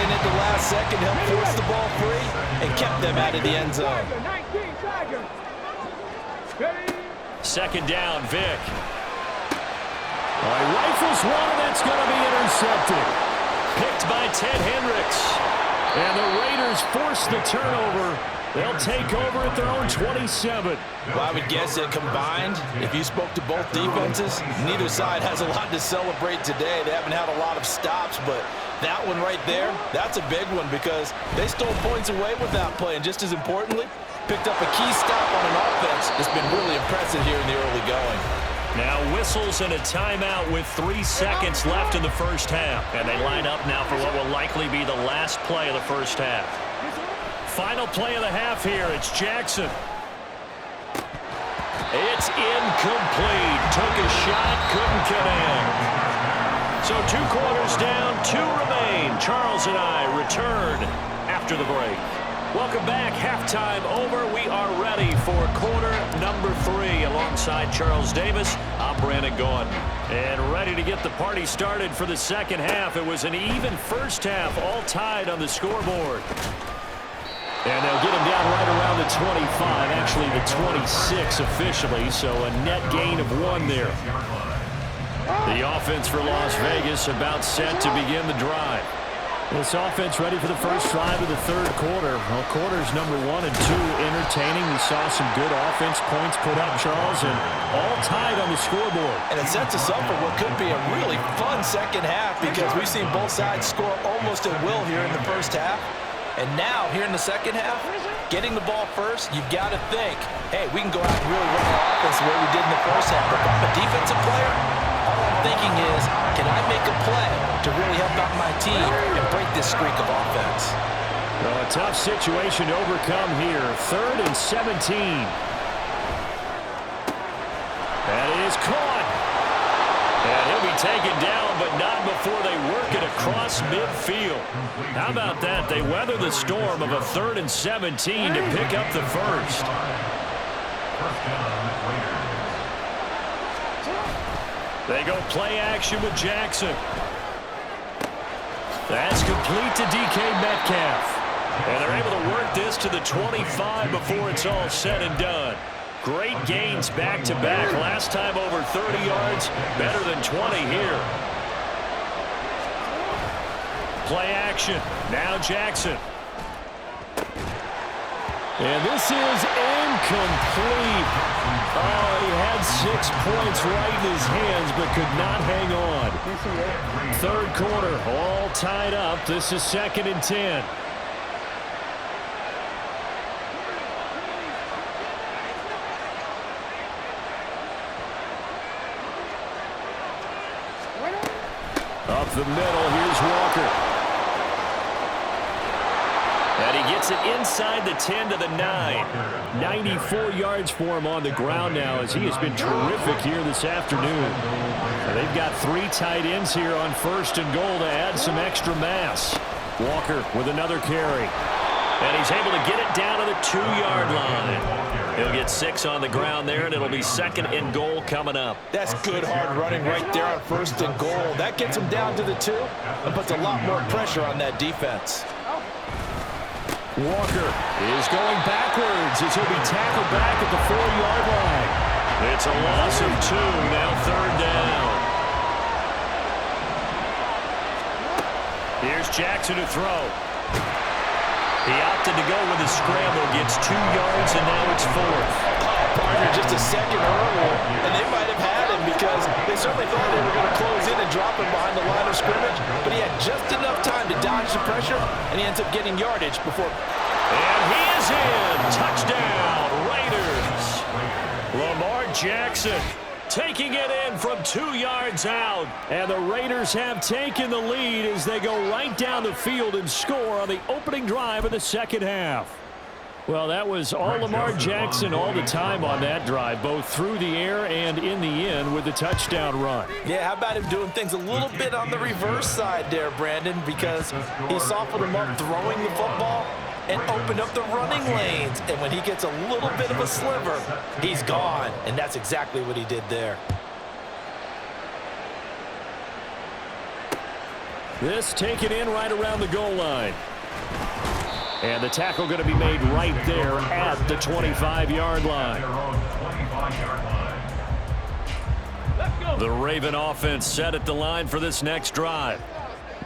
staying at the last second, helped force the ball free, and kept them out of the end zone. Second down, Vic. He rifles one, and that's going to be intercepted. Picked by Ted Hendricks. And the Raiders force the turnover. They'll take over at their own 27. Well, I would guess that combined, if you spoke to both defenses, neither side has a lot to celebrate today. They haven't had a lot of stops, but that one right there, that's a big one because they stole points away with that play. And just as importantly, picked up a key stop on an offense that's been really impressive here in the early going. Now whistles and a timeout with 3 seconds left in the first half. And they line up now for what will likely be the last play of the first half. Final play of the half here. It's Jackson. It's incomplete. Took a shot, couldn't get in. So 2 quarters down, 2 remain. Charles and I return after the break. Welcome back. Halftime over. We are ready for quarter number 3. Alongside Charles Davis, I'm Brandon Gaudin. And ready to get the party started for the second half. It was an even first half, all tied on the scoreboard. And they'll get him down right around the 25, actually the 26 officially, so a net gain of 1 there. The offense for Las Vegas about set to begin the drive. This offense ready for the first drive of the third quarter. Well, quarters number 1 and 2 entertaining. We saw some good offense points put up, Charles, and all tied on the scoreboard. And it sets us up for what could be a really fun second half because we've seen both sides score almost at will here in the first half. And now, here in the second half, getting the ball first, you've got to think, hey, we can go out and really run our offense the way we did in the first half. But if I'm a defensive player, all I'm thinking is, can I make a play to really help out my team and break this streak of offense? Well, a tough situation to overcome here. 3rd and 17. That is caught. And he'll be taken down, but not before they work it across midfield. How about that? They weather the storm of a 3rd and 17 to pick up the first. They go play action with Jackson. That's complete to DK Metcalf. And they're able to work this to the 25 before it's all said and done. Great gains back-to-back. Last time over 30 yards, better than 20 here. Play action. Now Jackson. And this is incomplete. Oh, he had 6 points right in his hands, but could not hang on. Third quarter, all tied up. This is 2nd and 10. Up the middle, here's Walker. And he gets it inside the 10 to the 9. 94 yards for him on the ground now as he has been terrific here this afternoon. And they've got 3 tight ends here on 1st and goal to add some extra mass. Walker with another carry. And he's able to get it down to the 2-yard line. He'll get 6 on the ground there, and it'll be 2nd and goal coming up. That's good hard running right there on 1st and goal. That gets him down to the 2 and puts a lot more pressure on that defense. Walker is going backwards as he'll be tackled back at the 4-yard line. It's a loss of 2, now 3rd down. Here's Jackson to throw. He opted to go with a scramble, gets 2 yards, and now it's 4th. Partner just a second earlier, and they might have had him because they certainly thought they were going to close in and drop him behind the line of scrimmage, but he had just enough time to dodge the pressure, and he ends up getting yardage before. And he is in. Touchdown, Raiders. Lamar Jackson taking it in from 2 yards out. And the Raiders have taken the lead as they go right down the field and score on the opening drive of the second half. Well, that was all Lamar Jackson all the time on that drive, both through the air and in the end with the touchdown run. Yeah, how about him doing things a little bit on the reverse side there, Brandon, because he softened him up throwing the football and opened up the running lanes. And when he gets a little bit of a sliver, he's gone. And that's exactly what he did there. This taken in right around the goal line. And the tackle going to be made right there at the 25-yard line. The Raven offense set at the line for this next drive.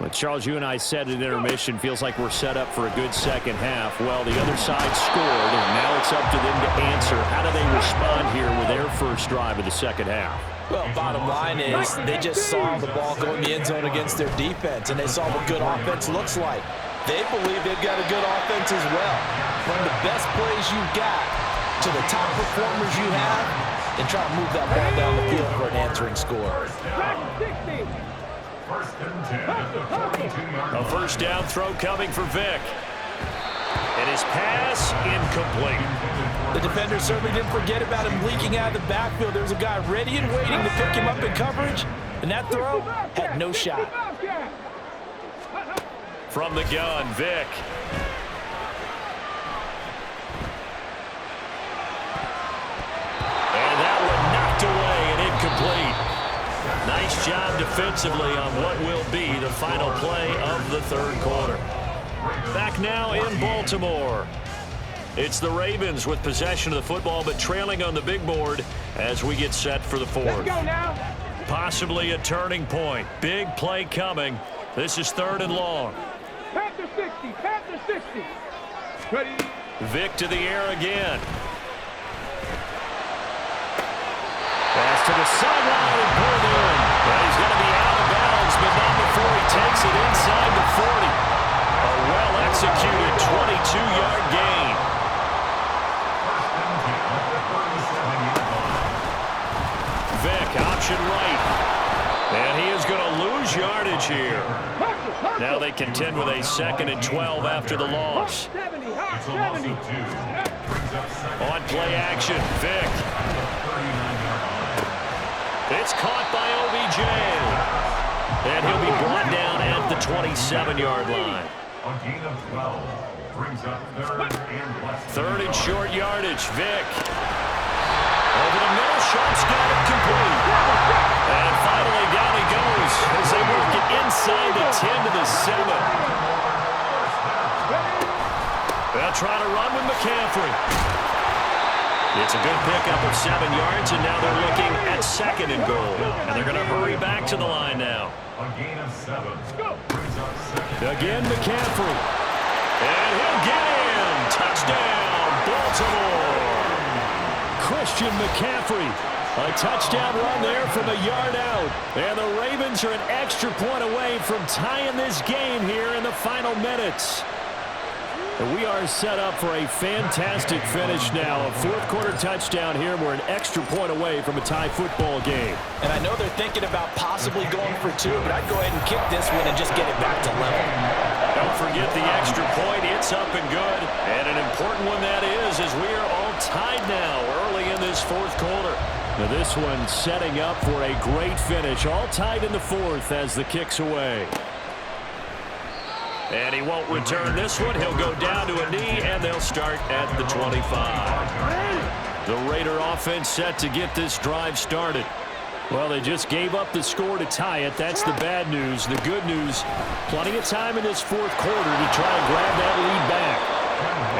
Well, Charles, you and I said at intermission, feels like we're set up for a good second half. Well, the other side scored, and now it's up to them to answer. How do they respond here with their first drive of the second half? Well, bottom line is they just saw the ball go in the end zone against their defense, and they saw what good offense looks like. They believe they've got a good offense as well. From the best plays you've got to the top performers you have, and try to move that ball down the field for an answering score. A first down throw coming for Vick. And his pass incomplete. The defender certainly didn't forget about him leaking out of the backfield. There's a guy ready and waiting to pick him up in coverage, and that throw had no shot. From the gun, Vick. And that one knocked away and incomplete. Nice job defensively on what will be the final play of the third quarter. Back now in Baltimore. It's the Ravens with possession of the football, but trailing on the big board as we get set for the fourth. Let's go now. Possibly a turning point. Big play coming. This is 3rd and long. Panther 60, Panther 60. Ready. Vick to the air again. Pass to the sideline and pulled in. Well, he's going to be out of bounds, but not before he takes it inside the 40. A well-executed 22-yard gain. Vick, option right. And he is going to lose yardage here. Now they contend with a 2nd and 12 after the loss. 70, 70. On play action, Vick. It's caught by OBJ. And he'll be brought down at the 27-yard line. A gain of 12 brings up 3rd and less. 3rd and short yardage, Vick. Over the middle, Sharp's got it complete. And finally down he goes as they work it inside the 10 to the 7. They'll try to run with McCaffrey. It's a good pickup of 7 yards, and now they're looking at 2nd and goal. And they're going to hurry back to the line now. A gain of 7 brings up 2nd. Again, McCaffrey. And he'll get in. Touchdown, Baltimore. Christian McCaffrey. A touchdown run there from a yard out. And the Ravens are an extra point away from tying this game here in the final minutes. And we are set up for a fantastic finish now. A 4th quarter touchdown here. We're an extra point away from a tie football game. And I know they're thinking about possibly going for 2, but I'd go ahead and kick this one and just get it back to level. Don't forget the extra point. It's up and good. And an important one that is, as we are all tied now early in this 4th quarter. Now this one setting up for a great finish. All tied in the 4th as the kick's away. And he won't return this one. He'll go down to a knee, and they'll start at the 25. The Raider offense set to get this drive started. Well, they just gave up the score to tie it. That's the bad news. The good news, plenty of time in this 4th quarter to try and grab that lead back.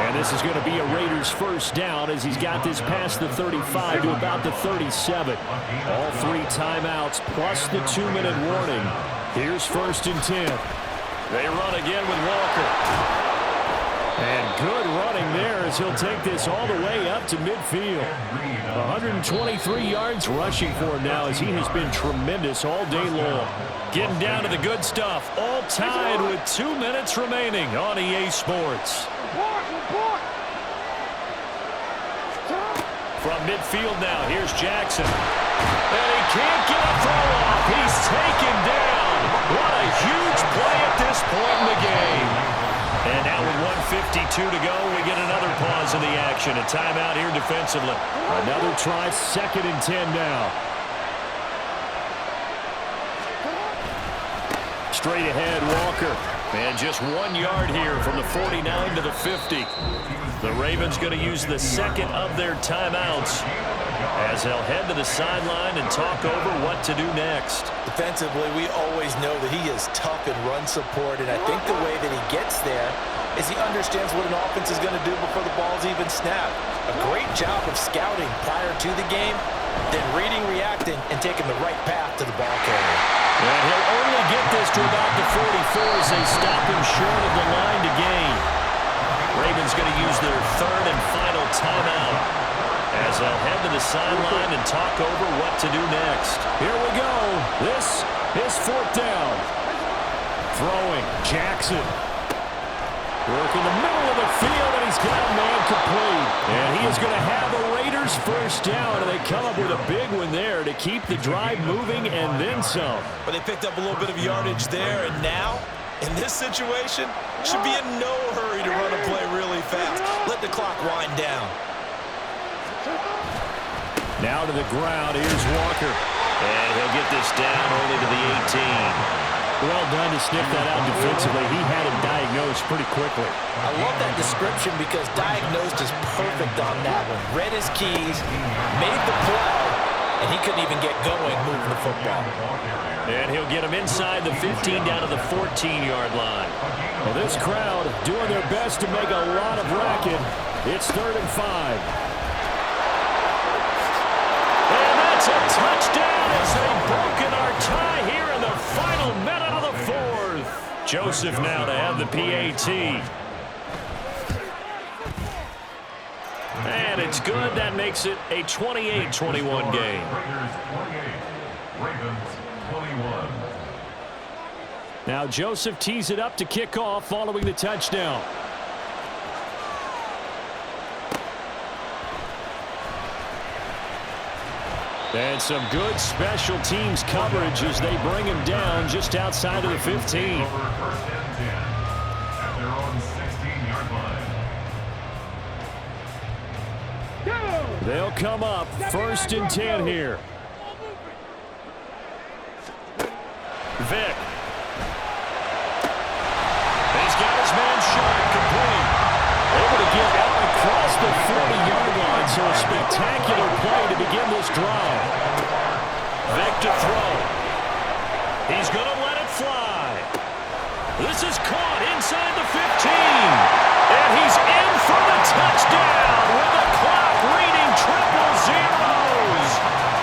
And this is going to be a Raiders first down as he's got this past the 35 to about the 37. All 3 timeouts plus the 2-minute warning. Here's 1st and 10. They run again with Walker. And good running there as he'll take this all the way up to midfield. 123 yards rushing for him now as he has been tremendous all day long. Getting down to the good stuff. All tied with 2 minutes remaining on EA Sports. From midfield now, here's Jackson. And he can't get a throw off. He's taken down. What a huge play at this point in the game. And now with 1:52 to go, we get another pause in the action. A timeout here defensively. Another try, 2nd and 10 now. Straight ahead, Walker. And just 1 yard here from the 49 to the 50. The Ravens going to use the second of their timeouts as they'll head to the sideline and talk over what to do next. Defensively, we always know that he is tough in run support, and I think the way that he gets there is he understands what an offense is going to do before the ball's even snapped. A great job of scouting prior to the game, then reading, reacting, and taking the right path to the ball carrier. And he'll only get this to about the 44 as they stop him short of the line to gain. Ravens going to use their third and final timeout as they'll head to the sideline and talk over what to do next. Here we go. This is fourth down. Throwing, Jackson. Working the middle of the field, and he's got a man complete. And he is going to have a Raiders first down, and they come up with a big one there to keep the drive moving and then some. But they picked up a little bit of yardage there, and now, in this situation, should be in no hurry to run a play really fast. Let the clock wind down. Now to the ground, here's Walker. And he'll get this down only to the 18. Well done to sniff that out defensively. He had him diagnosed pretty quickly. I love that description because diagnosed is perfect on that one. Read his keys, made the play, and he couldn't even get going moving the football. And he'll get him inside the 15 down to the 14-yard line. Well, this crowd doing their best to make a lot of racket. It's 3rd and 5. And that's a touchdown as they've broken our tie here in the final minute of the 4th. Joseph now to have the PAT. And it's good. That makes it a 28-21 game. Now Joseph tees it up to kick off following the touchdown. And some good special teams coverage as they bring him down just outside of the 15. They'll come up 1st and 10 here. Vic. He's got his man shot complete. Able to get out across the 40-yard line, so a spectacular play to begin this drive. Vic to throw. He's going to let it fly. This is caught inside the 15. And he's in for the touchdown with the clock reading triple zeros.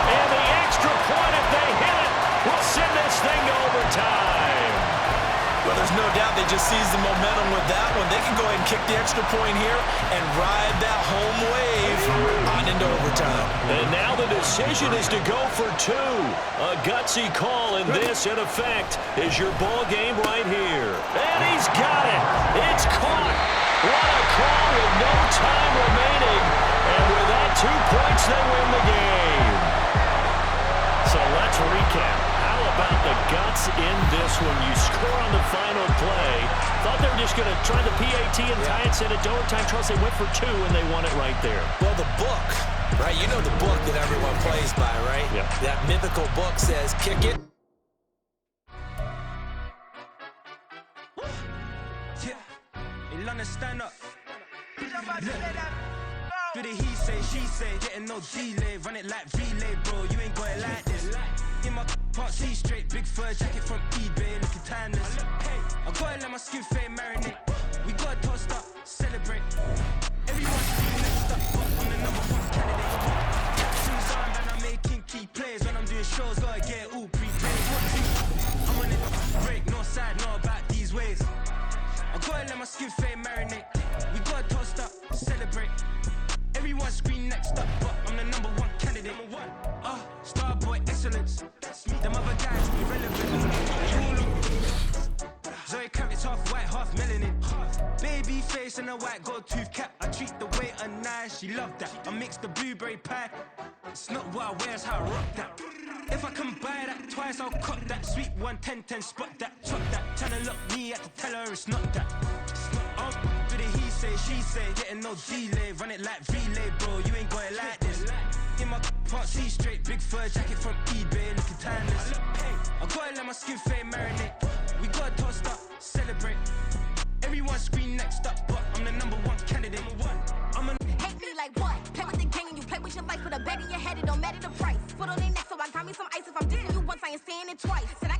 And the extra point, if they hit it, will send this thing to overtime. Well, there's no doubt they just seized the momentum with that one. They can go ahead and kick the extra point here and ride that home wave on into overtime. And now the decision is to go for 2. A gutsy call, and this, in effect, is your ball game right here. And he's got it. It's caught. What a call with no time remaining. And with that 2 points, they win the game. So let's recap. How about the guts in this one? You score on the final play. Thought they were just going to try the PAT and tie it, send it to overtime. Charles, they went for 2, and they won it right there. Well, the book, right? You know the book that everyone plays by, right? Yep. That mythical book says, kick it. Yeah. Stand up. Do the he say, she say, getting no delay, run it like relay, bro. You ain't got it like this. In my part C straight, big fur jacket from eBay, looking timeless. Hey, I gotta let my skin fade marinate. We gotta toast up, celebrate. Everyone's feeling next up, but I'm the #1 candidate. Susan, man, I'm making key plays when I'm doing shows. Gotta get it all prepaid. I'm on it, break, no side, know about these ways. I gotta let my skin fade marinate. We gotta toast up, celebrate. Everyone scream next up, but I'm the #1 candidate. Starboy excellence. Them other guys irrelevant. Zoe Kravitz half white, half melanin. Baby face and a white gold tooth cap. I treat the waiter nice, she love that. I mix the blueberry pie. It's not what I wear, it's how I rock that. If I can buy that twice, I'll cop that. Sweet 110, spot that, chop that. Tryna look me at to tell her it's not that. Do the he say, she say, getting no delay, run it like relay, bro. You ain't got it like this. In my part C straight, big fur jacket from eBay, looking timeless. I gotta let my skin fade marinate. We got tossed up, celebrate. Everyone scream next up, but I'm the #1 candidate. I'm a hate me like what? Play with the game and you play with your life. Put a bet in your head, it don't matter the price. Put on their neck, so I got me some ice. If I'm dissing you once, I ain't saying it twice. Said I